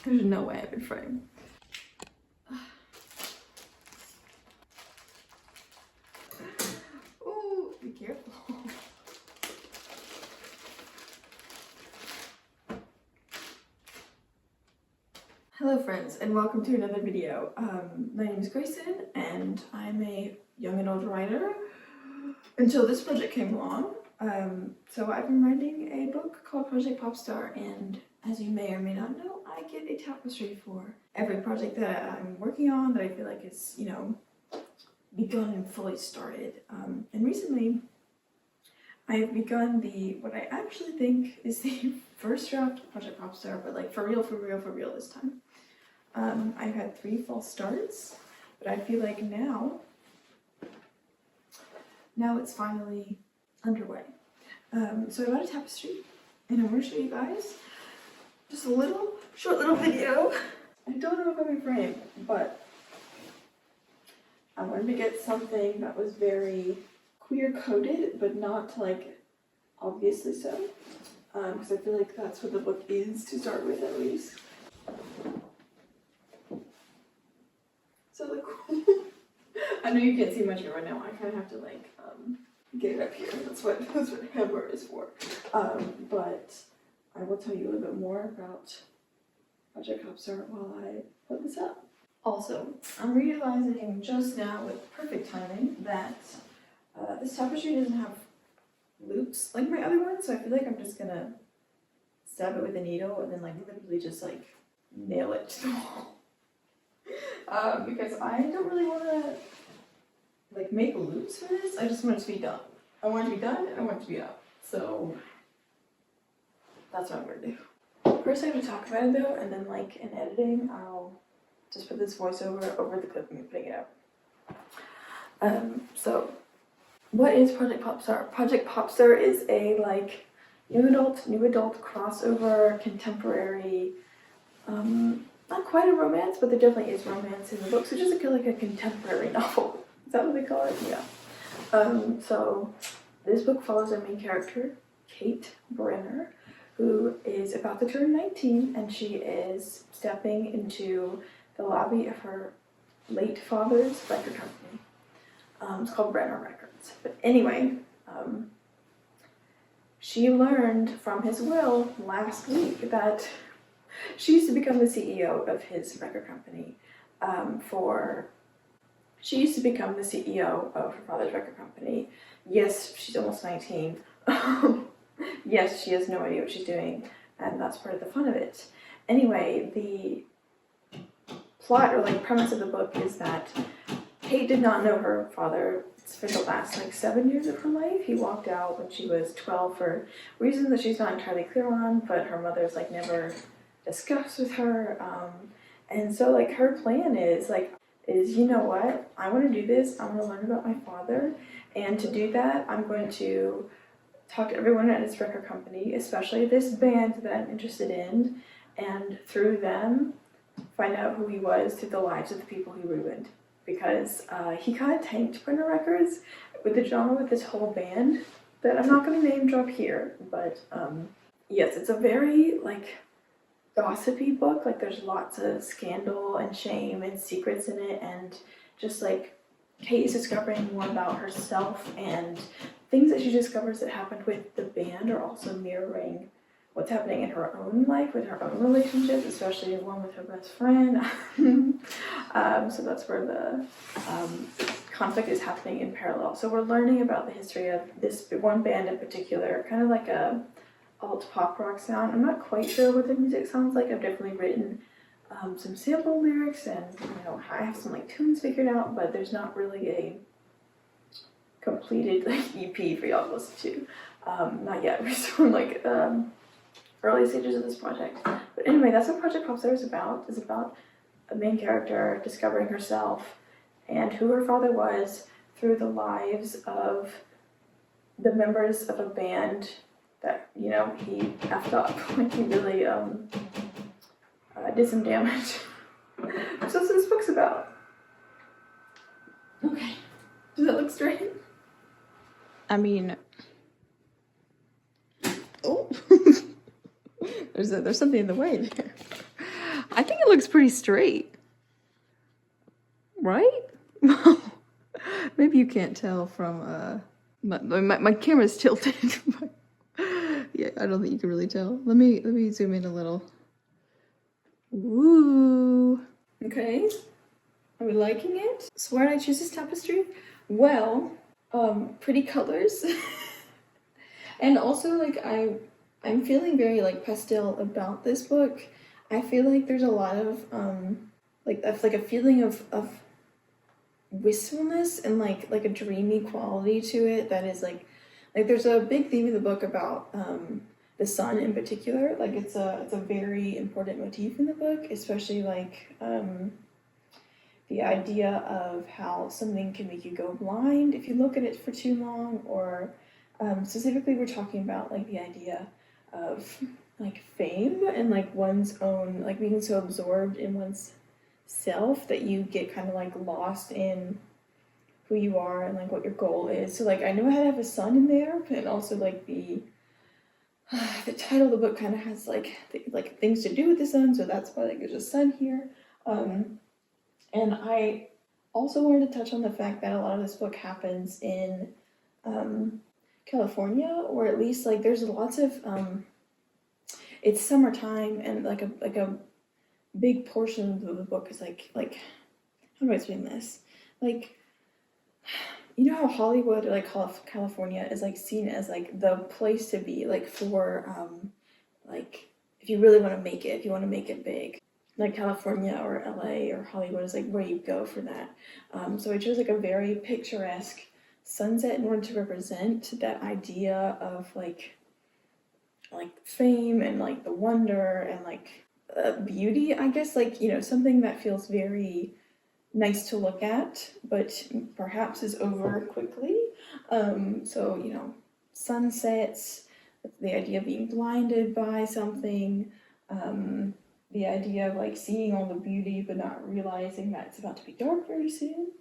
There's no way I'm in frame. Oh, be careful. Hello friends, and welcome to another video. My name is Grayson, and I'm a young adult writer until this project came along. So I've been writing a book called Project Popstar, and as you may or may not know, I get a tapestry for every project that I'm working on that I feel like is, you know, begun and fully started. And recently, I've begun what I actually think is the first draft of Project Popstar, but like for real this time. I've had 3 false starts, but I feel like now it's finally underway. So I bought a tapestry, and I'm going to show you guys just a short little video. I don't know if I'm in frame, but I wanted to get something that was very queer coded, but not like obviously so, because I feel like that's what the book is to start with, at least. So the I know you can't see much of it right now. I kind of have to like get it up here. That's what hammer is for. But I will tell you a little bit more about Project Popstar while I put this up. Also, I'm realizing just now with perfect timing that this tapestry doesn't have loops like my other one, so I feel like I'm just gonna stab it with a needle and then like literally just like nail it to the wall. Because I don't really want to like make loops for this. I just want it to be done. I want it to be done and I want it to be up. So that's what I'm gonna do. First I have to talk about it though, and then like in editing I'll just put this voiceover over the clip and putting it up. So what is Project Popstar? Project Popstar is a like new adult crossover contemporary, not quite a romance, but there definitely is romance in the book, so just like a contemporary novel. Is that what they call it? Yeah. So this book follows our main character, Kate Brenner, who is about to turn 19, and she is stepping into the lobby of her late father's record company. It's called Brenner Records. But anyway, she learned from his will last week that she used to become the CEO of his record company. She used to become the CEO of her father's record company. Yes, she's almost 19. Yes, she has no idea what she's doing, and that's part of the fun of it. Anyway, the plot or like premise of the book is that Kate did not know her father for the last like 7 years of her life. He walked out when she was 12 for reasons that she's not entirely clear on, but her mother's like never discussed with her. And so like her plan is you know what, I want to do this. I want to learn about my father, and to do that I'm going to talk to everyone at his record company, especially this band that I'm interested in, and through them find out who he was through the lives of the people he ruined. Because he kind of tanked Brenner Records with the drama with this whole band that I'm not going to name drop here, but yes, it's a very like gossipy book. Like there's lots of scandal and shame and secrets in it, and just like Kate is discovering more about herself, and things that she discovers that happened with the band are also mirroring what's happening in her own life with her own relationships, especially the one with her best friend. So that's where the conflict is happening in parallel. So we're learning about the history of this one band in particular, kind of like a alt pop rock sound. I'm not quite sure what the music sounds like. I've definitely written some sample lyrics, and you know, I have some like tunes figured out, but there's not really a completed like EP for y'all to listen to. Not yet. We're still in like early stages of this project. But anyway, that's what Project Popstar is about. It's about a main character discovering herself and who her father was through the lives of the members of a band that, you know, he effed up. Like he really did some damage. So that's what this book's about. Okay. Does that look straight? I mean, oh, there's something in the way there. I looks pretty straight. Right? Maybe you can't tell from, my camera's tilted. Yeah, I don't think you can really tell. Let me zoom in a little. Woo! Okay. Are we liking it? So why did I choose this tapestry? Well, pretty colors. And also, like, I'm feeling very, like, pastel about this book. I feel like there's a lot of, like a feeling of wistfulness and, like a dreamy quality to it that is, like there's a big theme of the book about, the sun in particular. Like, it's a very important motif in the book, especially, like, the idea of how something can make you go blind if you look at it for too long, or specifically we're talking about, like, the idea of, like, fame and, like, one's own, like, being so absorbed in one's self that you get kind of, like, lost in who you are and, like, what your goal is. So, like, I know I had to have a sun in there, but also, like, the title of the book kind of has, like, things to do with the sun, so that's why, like, there's a sun here. And I also wanted to touch on the fact that a lot of this book happens in California, or at least, like, there's lots of, it's summertime, and, like a big portion of the book is, like, how do I explain this? Like, you know how Hollywood, or, like, California is, like, seen as, like, the place to be, like, for, like, if you really want to make it, if you want to make it big. Like, California or LA or Hollywood is, like, where you go for that. So I chose, like, a very picturesque sunset in order to represent that idea of, like fame and, like, the wonder and, like, beauty, I guess, like, you know, something that feels very nice to look at, but perhaps is over quickly. So, you know, sunsets, the idea of being blinded by something, the idea of, like, seeing all the beauty but not realizing that it's about to be dark very soon.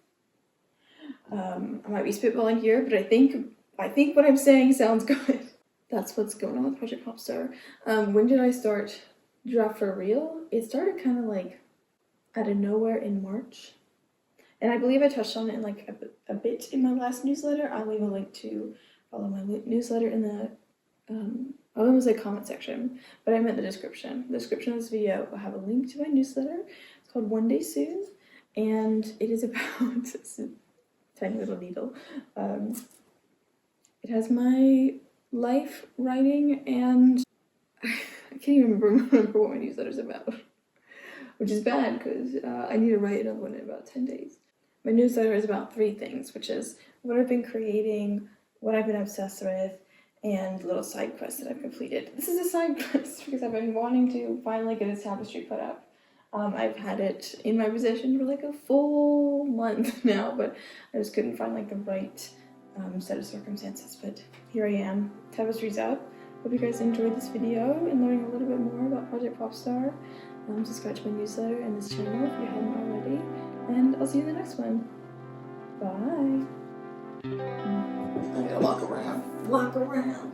I might be spitballing here, but I think what I'm saying sounds good. That's what's going on with Project Popstar. When did I start draft for real? It started kind of, like, out of nowhere in March. And I believe I touched on it in, like, a bit in my last newsletter. I'll leave a link to follow my newsletter in the, I almost say comment section, but I meant the description. The description of this video will have a link to my newsletter. It's called One Day Soon, and it is about, it's a tiny little needle. It has my life writing, and I can't even remember what my newsletter's about, which is bad because I need to write another one in about 10 days. My newsletter is about 3 things, which is what I've been creating, what I've been obsessed with, and little side quests that I've completed. This is a side quest because I've been wanting to finally get this tapestry put up. I've had it in my possession for, like, a full month now, but I just couldn't find, like, the right set of circumstances. But here I am. Tapestry's up. Hope you guys enjoyed this video and learning a little bit more about Project Popstar. Subscribe to my newsletter and this channel if you haven't already, and I'll see you in the next one. Bye. I gotta walk around.